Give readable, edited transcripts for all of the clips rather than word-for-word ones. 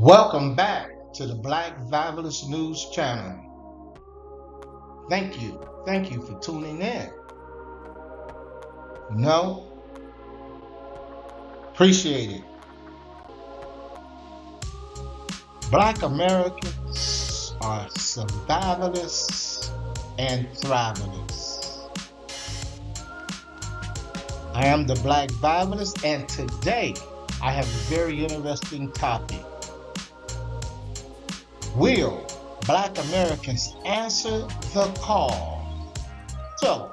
Welcome back to the Black Fabulous News Channel. Thank you. Thank you for tuning in. Appreciate it. Black Americans are survivalists and thrivalists. I am the Black Fabulous, and today I have a very interesting topic. Will Black Americans answer the call? So,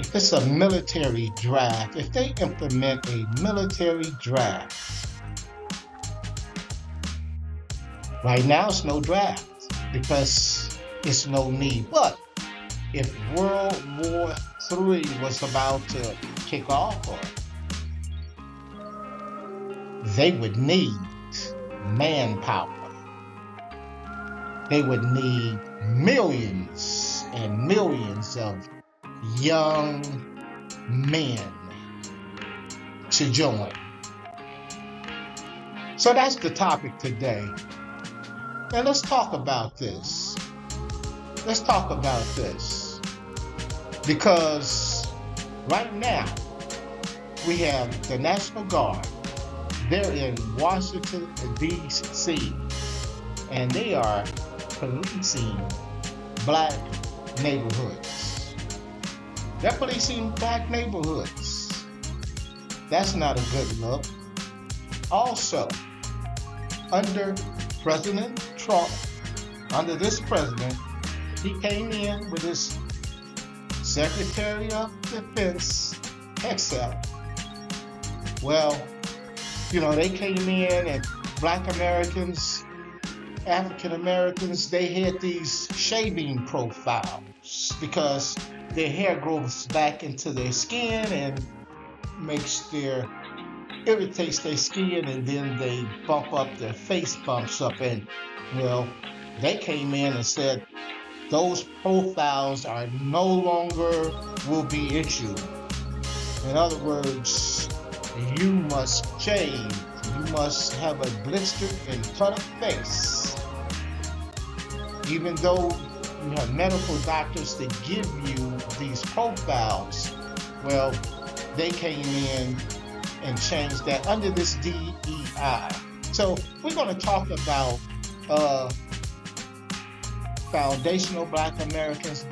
if it's a military draft, if they implement a military draft, right now it's no draft because it's no need. But if World War III was about to kick off, they would need manpower. They would need millions and millions of young men to join. So that's the topic today. And let's talk about this. Because right now we have the National Guard. They're in Washington, D.C., and they are policing black neighborhoods. They're policing black neighborhoods. That's not a good look. Also, under President Trump, under this president, he came in with his Secretary of Defense, except, they came in and Black Americans, African Americans, they had these shaving profiles because their hair grows back into their skin and irritates their skin, and then they bump up, their face bumps up, and they came in and said those profiles are no longer will be issued. In other words, you must shave. You must have a blistered and cut up face. Even though you have medical doctors that give you these profiles, they came in and changed that under this DEI. So we're going to talk about foundational Black Americans,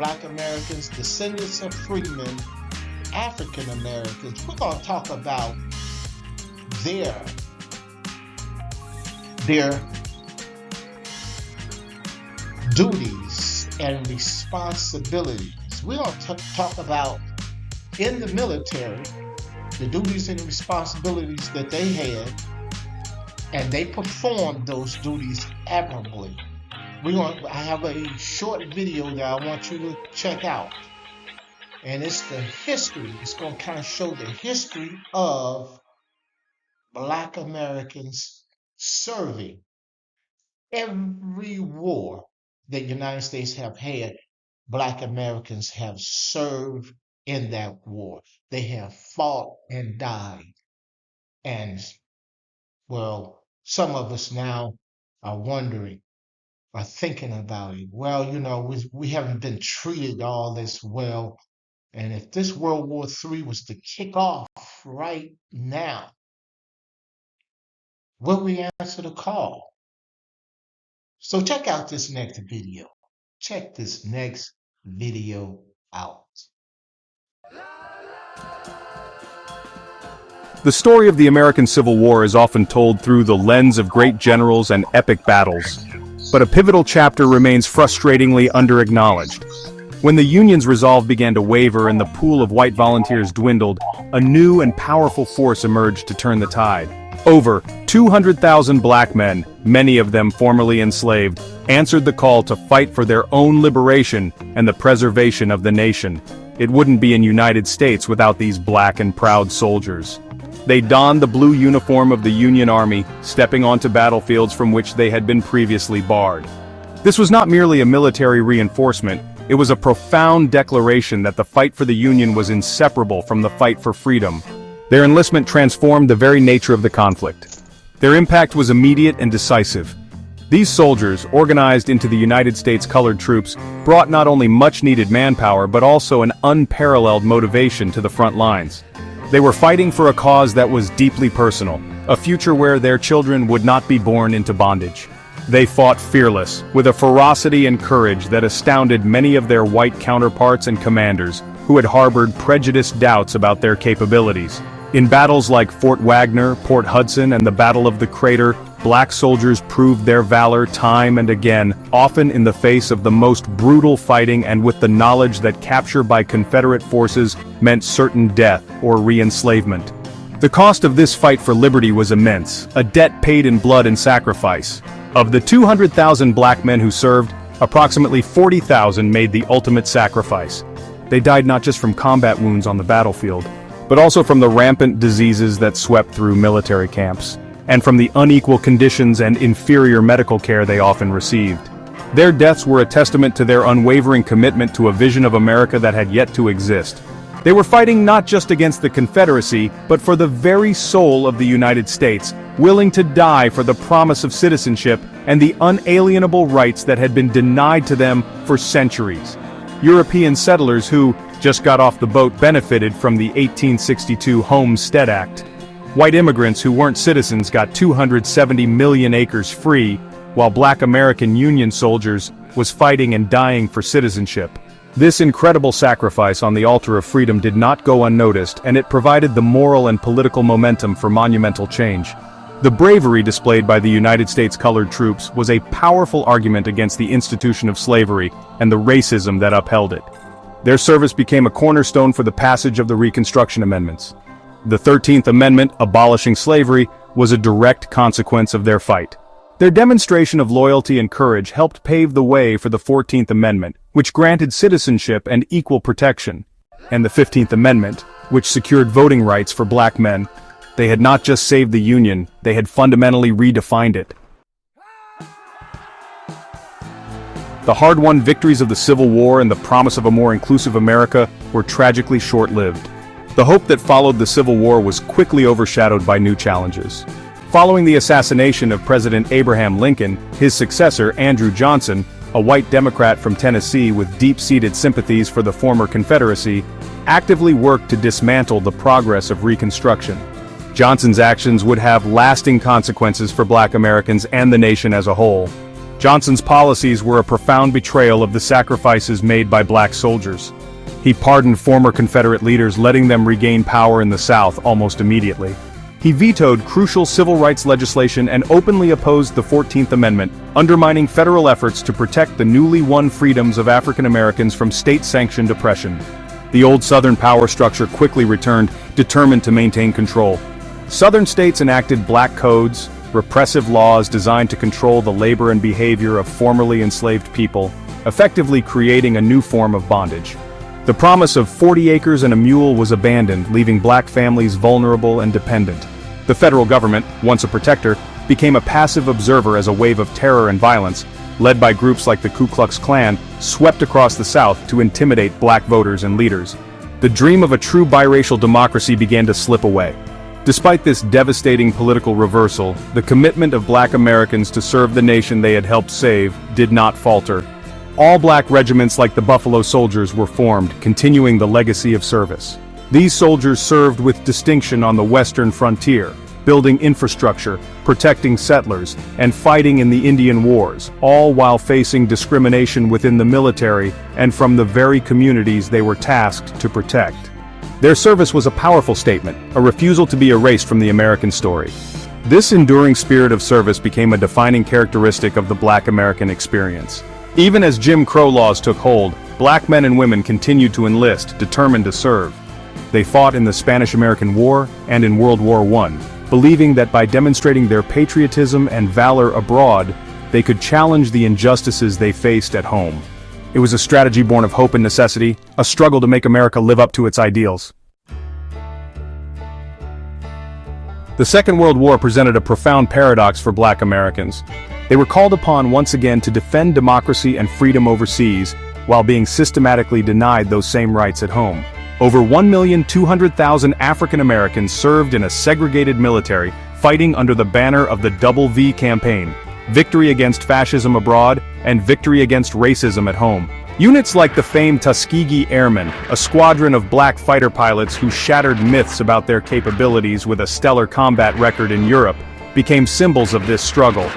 descendants of freedmen, African Americans. We're going to talk about their duties and responsibilities. We're going to talk about, in the military, the duties and responsibilities that they had, and they performed those duties admirably. I have a short video that I want you to check out, and it's the history. It's going to kind of show the history of Black Americans serving. Every war that the United States have had, Black Americans have served in that war. They have fought and died. And, some of us now are wondering, are thinking about it. We haven't been treated all this well. And if this World War III was to kick off right now, will we answer the call? So check out this next video. Check this next video out. The story of the American Civil War is often told through the lens of great generals and epic battles, but a pivotal chapter remains frustratingly under-acknowledged. When the Union's resolve began to waver and the pool of white volunteers dwindled, a new and powerful force emerged to turn the tide. Over 200,000 black men, many of them formerly enslaved, answered the call to fight for their own liberation and the preservation of the nation. It wouldn't be a United States without these black and proud soldiers. They donned the blue uniform of the Union Army, stepping onto battlefields from which they had been previously barred. This was not merely a military reinforcement, it was a profound declaration that the fight for the Union was inseparable from the fight for freedom. Their enlistment transformed the very nature of the conflict. Their impact was immediate and decisive. These soldiers, organized into the United States Colored Troops, brought not only much-needed manpower but also an unparalleled motivation to the front lines. They were fighting for a cause that was deeply personal, a future where their children would not be born into bondage. They fought fearless, with a ferocity and courage that astounded many of their white counterparts and commanders, who had harbored prejudiced doubts about their capabilities. In battles like Fort Wagner, Port Hudson, and the Battle of the Crater, black soldiers proved their valor time and again, often in the face of the most brutal fighting and with the knowledge that capture by Confederate forces meant certain death or re-enslavement. The cost of this fight for liberty was immense, a debt paid in blood and sacrifice. Of the 200,000 black men who served, approximately 40,000 made the ultimate sacrifice. They died not just from combat wounds on the battlefield, but also from the rampant diseases that swept through military camps, and from the unequal conditions and inferior medical care they often received. Their deaths were a testament to their unwavering commitment to a vision of America that had yet to exist. They were fighting not just against the Confederacy, but for the very soul of the United States, willing to die for the promise of citizenship and the unalienable rights that had been denied to them for centuries. European settlers who just got off the boat benefited from the 1862 Homestead Act. White immigrants who weren't citizens got 270 million acres free, while black American Union soldiers was fighting and dying for citizenship. This incredible sacrifice on the altar of freedom did not go unnoticed, and it provided the moral and political momentum for monumental change. The bravery displayed by the United States Colored Troops was a powerful argument against the institution of slavery and the racism that upheld it. Their service became a cornerstone for the passage of the Reconstruction Amendments. The 13th Amendment, abolishing slavery, was a direct consequence of their fight. Their demonstration of loyalty and courage helped pave the way for the 14th Amendment, which granted citizenship and equal protection, and the 15th Amendment, which secured voting rights for black men. They had not just saved the Union, they had fundamentally redefined it. The hard-won victories of the Civil War and the promise of a more inclusive America were tragically short-lived. The hope that followed the Civil War was quickly overshadowed by new challenges. Following the assassination of President Abraham Lincoln, his successor, Andrew Johnson, a white Democrat from Tennessee with deep-seated sympathies for the former Confederacy, actively worked to dismantle the progress of Reconstruction. Johnson's actions would have lasting consequences for black Americans and the nation as a whole. Johnson's policies were a profound betrayal of the sacrifices made by black soldiers. He pardoned former Confederate leaders, letting them regain power in the South almost immediately. He vetoed crucial civil rights legislation and openly opposed the 14th Amendment, undermining federal efforts to protect the newly won freedoms of African Americans from state-sanctioned oppression. The old Southern power structure quickly returned, determined to maintain control. Southern states enacted black codes, repressive laws designed to control the labor and behavior of formerly enslaved people, effectively creating a new form of bondage. The promise of 40 acres and a mule was abandoned, leaving black families vulnerable and dependent. The federal government, once a protector, became a passive observer as a wave of terror and violence, led by groups like the Ku Klux Klan, swept across the South to intimidate black voters and leaders. The dream of a true biracial democracy began to slip away. Despite this devastating political reversal, the commitment of black Americans to serve the nation they had helped save did not falter. All black regiments like the Buffalo Soldiers were formed, continuing the legacy of service. These soldiers served with distinction on the western frontier, building infrastructure, protecting settlers, and fighting in the Indian Wars, all while facing discrimination within the military and from the very communities they were tasked to protect. Their service was a powerful statement, a refusal to be erased from the American story. This enduring spirit of service became a defining characteristic of the black American experience. Even as Jim Crow laws took hold, black men and women continued to enlist, determined to serve. They fought in the Spanish-American War and in World War I, believing that by demonstrating their patriotism and valor abroad, they could challenge the injustices they faced at home. It was a strategy born of hope and necessity, a struggle to make America live up to its ideals. The Second World War presented a profound paradox for black Americans. They were called upon once again to defend democracy and freedom overseas, while being systematically denied those same rights at home. Over 1,200,000 African Americans served in a segregated military, fighting under the banner of the Double V campaign: victory against fascism abroad and victory against racism at home. Units like the famed Tuskegee Airmen, a squadron of black fighter pilots who shattered myths about their capabilities with a stellar combat record in Europe, became symbols of this struggle.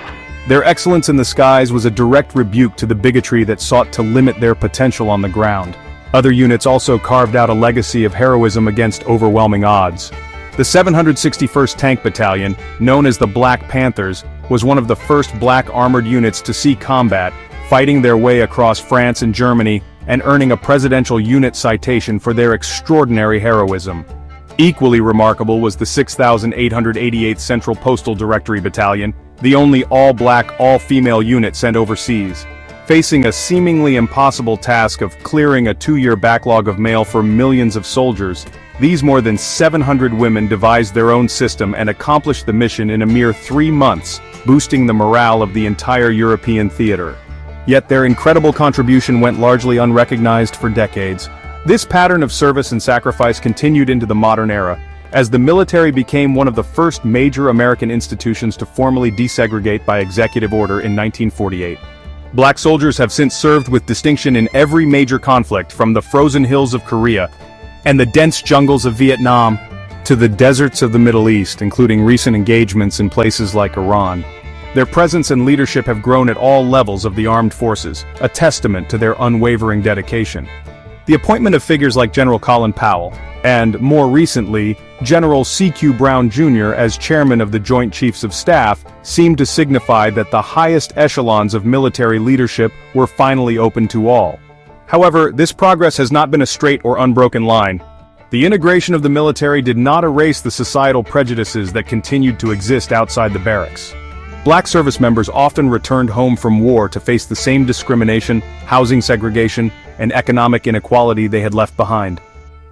Their excellence in the skies was a direct rebuke to the bigotry that sought to limit their potential on the ground. Other units also carved out a legacy of heroism against overwhelming odds. The 761st Tank Battalion, known as the Black Panthers, was one of the first black armored units to see combat, fighting their way across France and Germany and earning a presidential unit citation for their extraordinary heroism. Equally remarkable was the 6,888th Central Postal Directory Battalion, the only all-black, all-female unit sent overseas. Facing a seemingly impossible task of clearing a 2-year backlog of mail for millions of soldiers, these more than 700 women devised their own system and accomplished the mission in a mere 3 months, boosting the morale of the entire European theater. Yet their incredible contribution went largely unrecognized for decades. This pattern of service and sacrifice continued into the modern era, as the military became one of the first major American institutions to formally desegregate by executive order in 1948. Black soldiers have since served with distinction in every major conflict, from the frozen hills of Korea and the dense jungles of Vietnam to the deserts of the Middle East, including recent engagements in places like Iran. Their presence and leadership have grown at all levels of the armed forces, a testament to their unwavering dedication. The appointment of figures like General Colin Powell, and, more recently, General C.Q. Brown Jr. as chairman of the Joint Chiefs of Staff, seemed to signify that the highest echelons of military leadership were finally open to all. However, this progress has not been a straight or unbroken line. The integration of the military did not erase the societal prejudices that continued to exist outside the barracks. Black service members often returned home from war to face the same discrimination, housing segregation, and economic inequality they had left behind.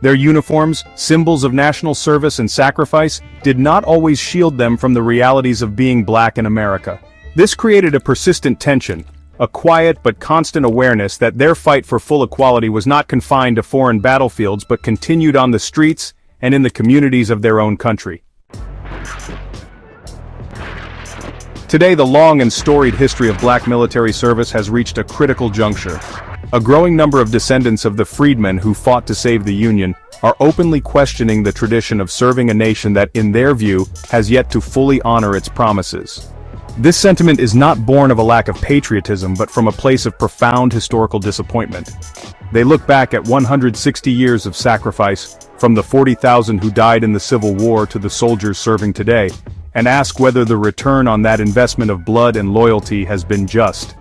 Their uniforms, symbols of national service and sacrifice, did not always shield them from the realities of being black in America. This created a persistent tension, a quiet but constant awareness that their fight for full equality was not confined to foreign battlefields but continued on the streets and in the communities of their own country. Today, the long and storied history of black military service has reached a critical juncture. A growing number of descendants of the freedmen who fought to save the Union are openly questioning the tradition of serving a nation that, in their view, has yet to fully honor its promises. This sentiment is not born of a lack of patriotism but from a place of profound historical disappointment. They look back at 160 years of sacrifice, from the 40,000 who died in the Civil War to the soldiers serving today, and ask whether the return on that investment of blood and loyalty has been just.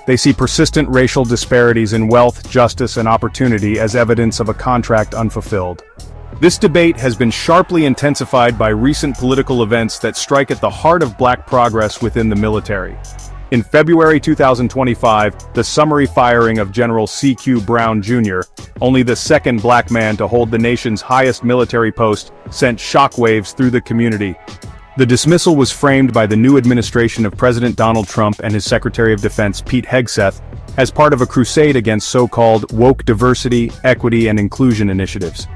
They see persistent racial disparities in wealth, justice, and opportunity as evidence of a contract unfulfilled. This debate has been sharply intensified by recent political events that strike at the heart of black progress within the military. In February 2025, the summary firing of General C.Q. Brown Jr., only the second black man to hold the nation's highest military post, sent shockwaves through the community. The dismissal was framed by the new administration of President Donald Trump and his Secretary of Defense Pete Hegseth as part of a crusade against so-called woke diversity, equity, and inclusion initiatives.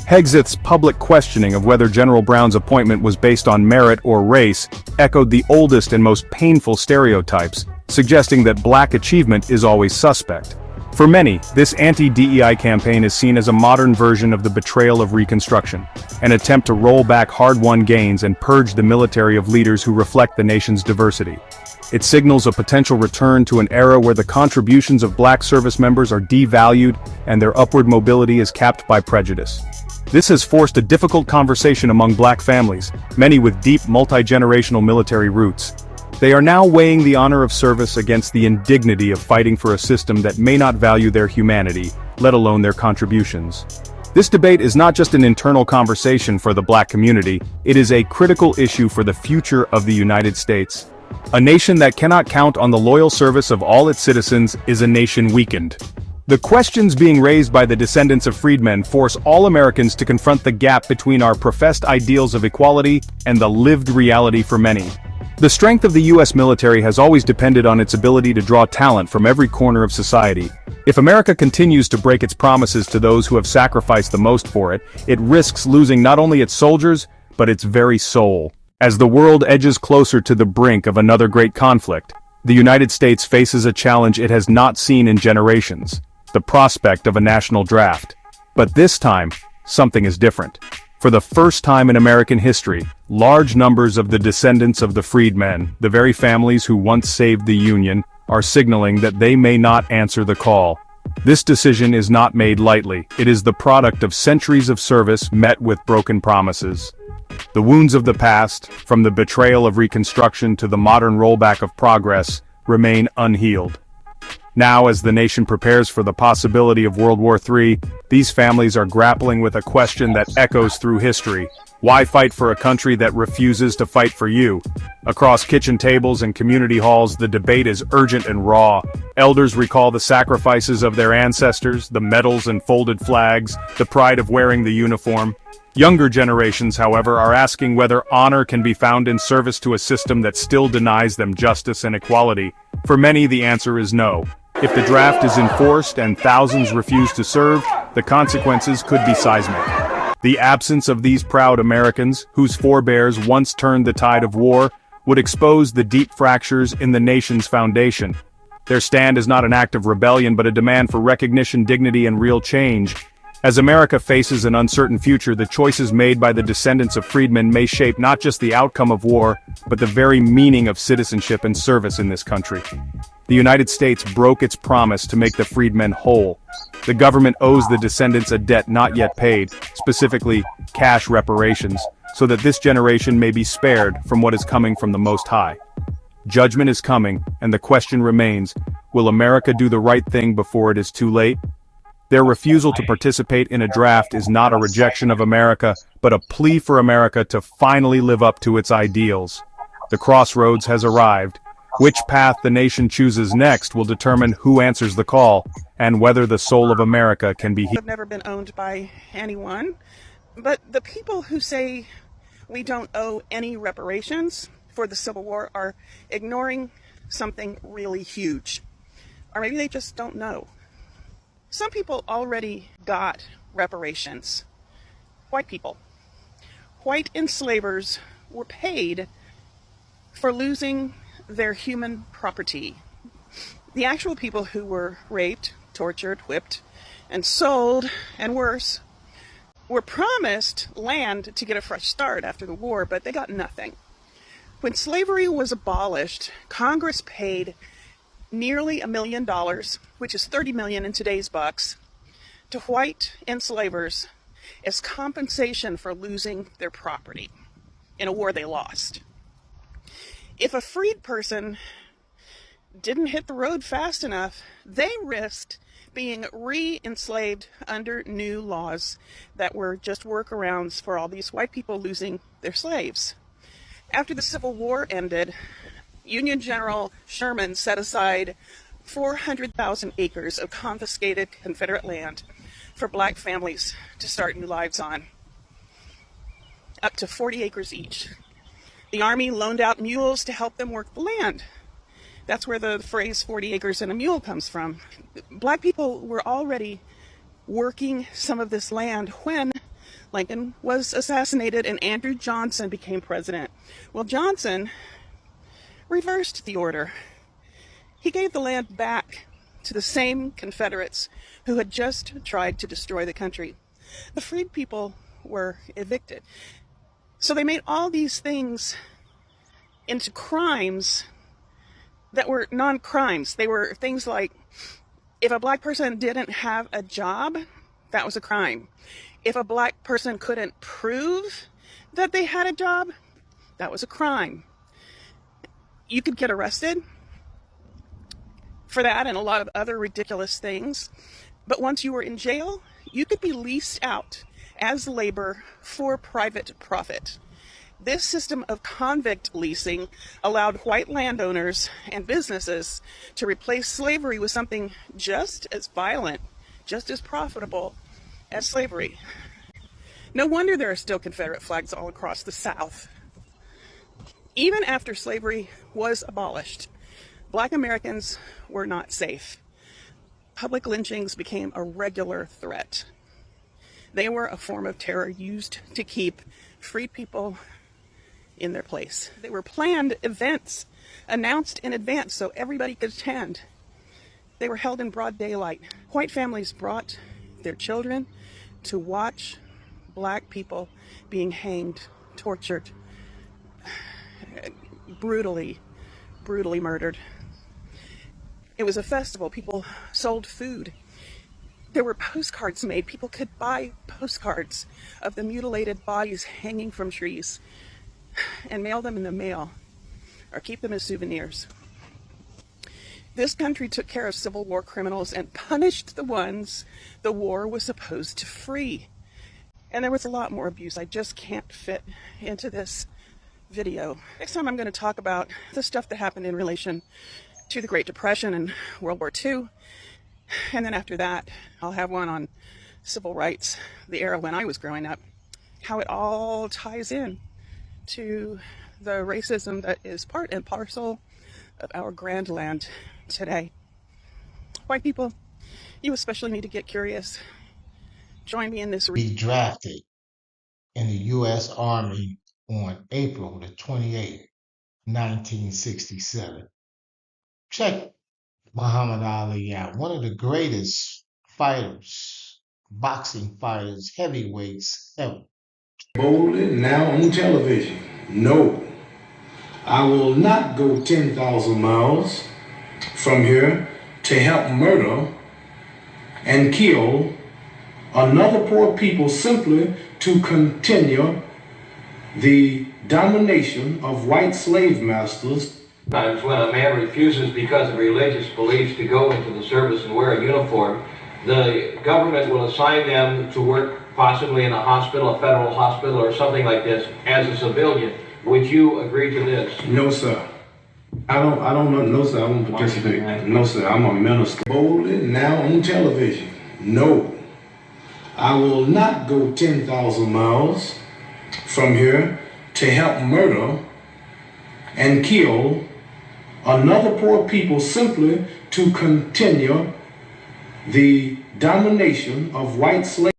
Hegseth's public questioning of whether General Brown's appointment was based on merit or race echoed the oldest and most painful stereotypes, suggesting that black achievement is always suspect. For many, this anti-DEI campaign is seen as a modern version of the betrayal of Reconstruction, an attempt to roll back hard-won gains and purge the military of leaders who reflect the nation's diversity. It signals a potential return to an era where the contributions of black service members are devalued and their upward mobility is capped by prejudice. This has forced a difficult conversation among black families, many with deep multi-generational military roots. They are now weighing the honor of service against the indignity of fighting for a system that may not value their humanity, let alone their contributions. This debate is not just an internal conversation for the black community, it is a critical issue for the future of the United States. A nation that cannot count on the loyal service of all its citizens is a nation weakened. The questions being raised by the descendants of freedmen force all Americans to confront the gap between our professed ideals of equality and the lived reality for many. The strength of the U.S. military has always depended on its ability to draw talent from every corner of society. If America continues to break its promises to those who have sacrificed the most for it, it risks losing not only its soldiers, but its very soul. As the world edges closer to the brink of another great conflict, the United States faces a challenge it has not seen in generations: the prospect of a national draft. But this time, something is different. For the first time in American history, large numbers of the descendants of the freedmen, the very families who once saved the Union, are signaling that they may not answer the call. This decision is not made lightly. It is the product of centuries of service met with broken promises. The wounds of the past, from the betrayal of Reconstruction to the modern rollback of progress, remain unhealed. Now, as the nation prepares for the possibility of World War III, these families are grappling with a question that echoes through history. Why fight for a country that refuses to fight for you? Across kitchen tables and community halls, the debate is urgent and raw. Elders recall the sacrifices of their ancestors, the medals and folded flags, the pride of wearing the uniform. Younger generations, however, are asking whether honor can be found in service to a system that still denies them justice and equality. For many, the answer is no. If the draft is enforced and thousands refuse to serve, the consequences could be seismic. The absence of these proud Americans, whose forebears once turned the tide of war, would expose the deep fractures in the nation's foundation. Their stand is not an act of rebellion but a demand for recognition, dignity, and real change. As America faces an uncertain future, the choices made by the descendants of freedmen may shape not just the outcome of war, but the very meaning of citizenship and service in this country. The United States broke its promise to make the freedmen whole. The government owes the descendants a debt not yet paid, specifically cash reparations, so that this generation may be spared from what is coming from the Most High. Judgment is coming, and the question remains, will America do the right thing before it is too late? Their refusal to participate in a draft is not a rejection of America, but a plea for America to finally live up to its ideals. The crossroads has arrived. Which path the nation chooses next will determine who answers the call, and whether the soul of America can be healed. I've never been owned by anyone, but the people who say we don't owe any reparations for the Civil War are ignoring something really huge. Or maybe they just don't know. Some people already got reparations. White people. White enslavers were paid for losing their human property. The actual people who were raped, tortured, whipped, and sold, and worse, were promised land to get a fresh start after the war, but they got nothing. When slavery was abolished, Congress paid nearly $1 million, which is 30 million in today's bucks, to white enslavers as compensation for losing their property in a war they lost. If a freed person didn't hit the road fast enough, they risked being re-enslaved under new laws that were just workarounds for all these white people losing their slaves. After the Civil War ended, Union General Sherman set aside 400,000 acres of confiscated Confederate land for black families to start new lives on, up to 40 acres each. The Army loaned out mules to help them work the land. That's where the phrase 40 acres and a mule comes from. Black people were already working some of this land when Lincoln was assassinated and Andrew Johnson became president. Well, Johnson reversed the order. He gave the land back to the same Confederates who had just tried to destroy the country. The freed people were evicted. So they made all these things into crimes that were non-crimes. They were things like, if a black person didn't have a job, that was a crime. If a black person couldn't prove that they had a job, that was a crime. You could get arrested for that and a lot of other ridiculous things. But once you were in jail, you could be leased out as labor for private profit. This system of convict leasing allowed white landowners and businesses to replace slavery with something just as violent, just as profitable as slavery. No wonder there are still Confederate flags all across the South. Even after slavery was abolished, black Americans were not safe. Public lynchings became a regular threat. They were a form of terror used to keep freed people in their place. They were planned events, announced in advance so everybody could attend. They were held in broad daylight. White families brought their children to watch black people being hanged, tortured, brutally, brutally murdered. It was a festival. People sold food. There were postcards made. People could buy postcards of the mutilated bodies hanging from trees and mail them in the mail or keep them as souvenirs. This country took care of Civil War criminals and punished the ones the war was supposed to free. And there was a lot more abuse I just can't fit into this video. Next time I'm going to talk about the stuff that happened in relation to the Great Depression and World War II. And then after that, I'll have one on civil rights, the era when I was growing up, how it all ties in to the racism that is part and parcel of our grand land today. White people, you especially need to get curious. Join me in this. Be drafted in the U.S. Army on April the 28th, 1967. Check Muhammad Ali out, one of the greatest fighters, boxing fighters, heavyweights ever. Boldly now on television. No, I will not go 10,000 miles from here to help murder and kill another poor people simply to continue the domination of white slave masters. Sometimes when a man refuses because of religious beliefs to go into the service and wear a uniform, the government will assign them to work possibly in a hospital, a federal hospital or something like this as a civilian. Would you agree to this? No, sir. I don't know. No, sir. I won't participate. No, sir. I'm a minister. Boldly now on television. No, I will not go 10,000 miles from here to help murder and kill another poor people simply to continue the domination of white slaves.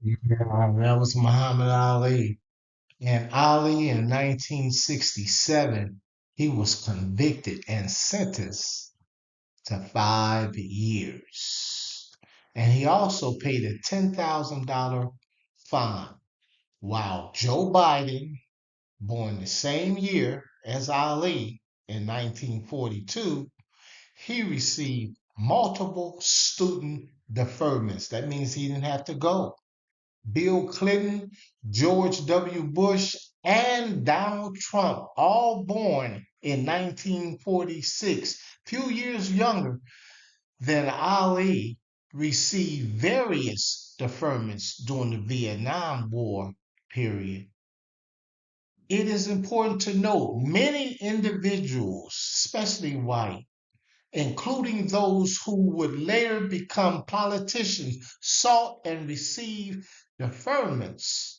Yeah, that was Muhammad Ali. And Ali in 1967, he was convicted and sentenced to 5 years. And he also paid a $10,000 fine. While Joe Biden, born the same year as Ali in 1942, he received multiple student deferments. That means he didn't have to go. Bill Clinton, George W. Bush, and Donald Trump, all born in 1946, few years younger than Ali, received various deferments during the Vietnam War period. It is important to note many individuals, especially white, including those who would later become politicians, sought and received deferments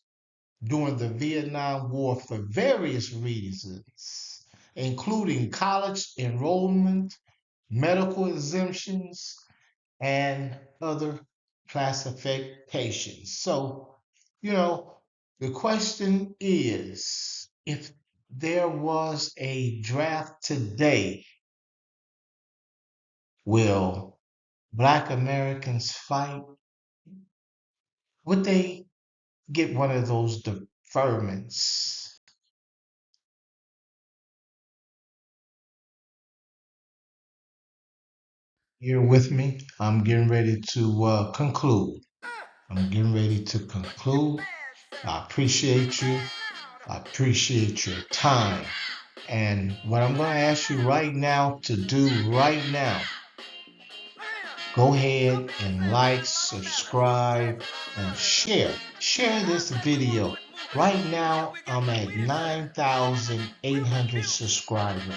during the Vietnam War for various reasons, including college enrollment, medical exemptions, and other classifications. So, the question is, if there was a draft today, will Black Americans fight? Would they get one of those deferments? You're with me? I'm getting ready to conclude. I'm getting ready to conclude. I appreciate you. I appreciate your time. And what I'm going to ask you right now to do right now, go ahead and like, subscribe, and share. Share this video. Right now, I'm at 9,800 subscribers.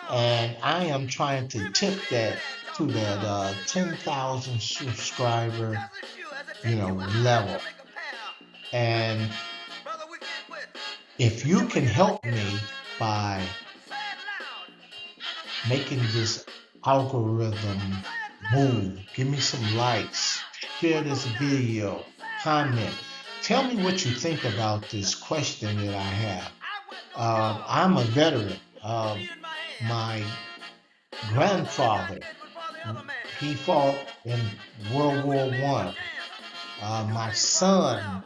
And I am trying to tip that to that 10,000 subscriber, level. And if you can help me by making this algorithm move, give me some likes, share this video, comment, tell me what you think about this question that I have. I'm a veteran. My grandfather, he fought in World War One. My son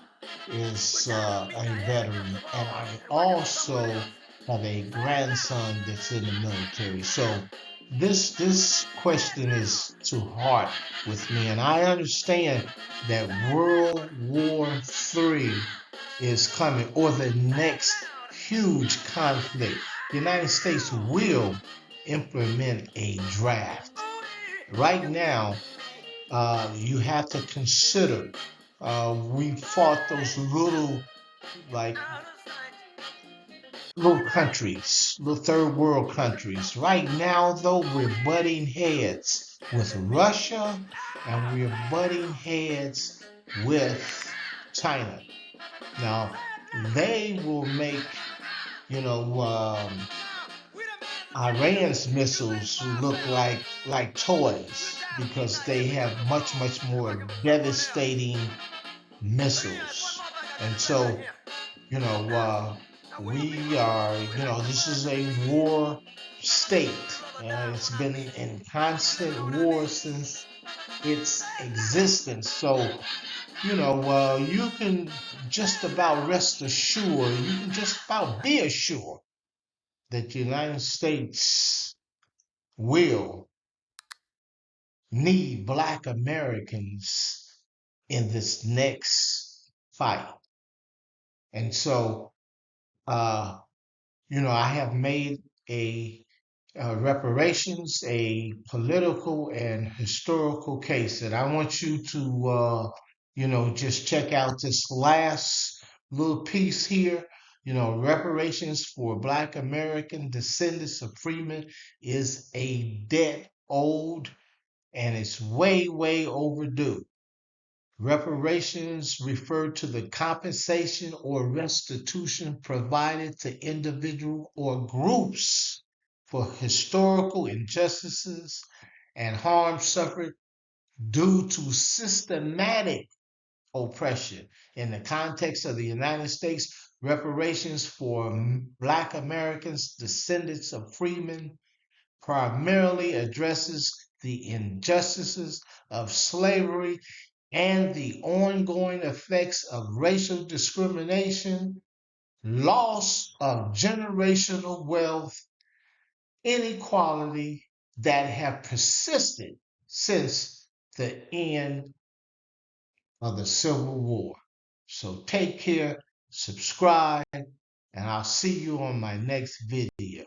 is a veteran, and I also have a grandson that's in the military. So this question is to heart with me, and I understand that World War III is coming, or the next huge conflict. The United States will implement a draft. Right now, you have to consider we fought those like little countries, little third world countries. Right now, though, we're butting heads with Russia and we're butting heads with China. Now, they will make, you know, Iran's missiles look like toys because they have much more devastating missiles. And so, we are, this is a war state. It's been in constant war since its existence. So, you can just about rest assured, you can just about be assured that the United States will need Black Americans in this next fight. And so, uh, I have made a reparations, a political and historical case, and I want you to, just check out this last little piece here. Reparations for Black American descendants of freemen is a debt owed, and it's way overdue. Reparations refer to the compensation or restitution provided to individuals or groups for historical injustices and harm suffered due to systematic oppression. In the context of the United States, reparations for Black Americans, descendants of freemen, primarily addresses the injustices of slavery and the ongoing effects of racial discrimination, loss of generational wealth, inequality that have persisted since the end of the Civil War. So take care, subscribe, and I'll see you on my next video.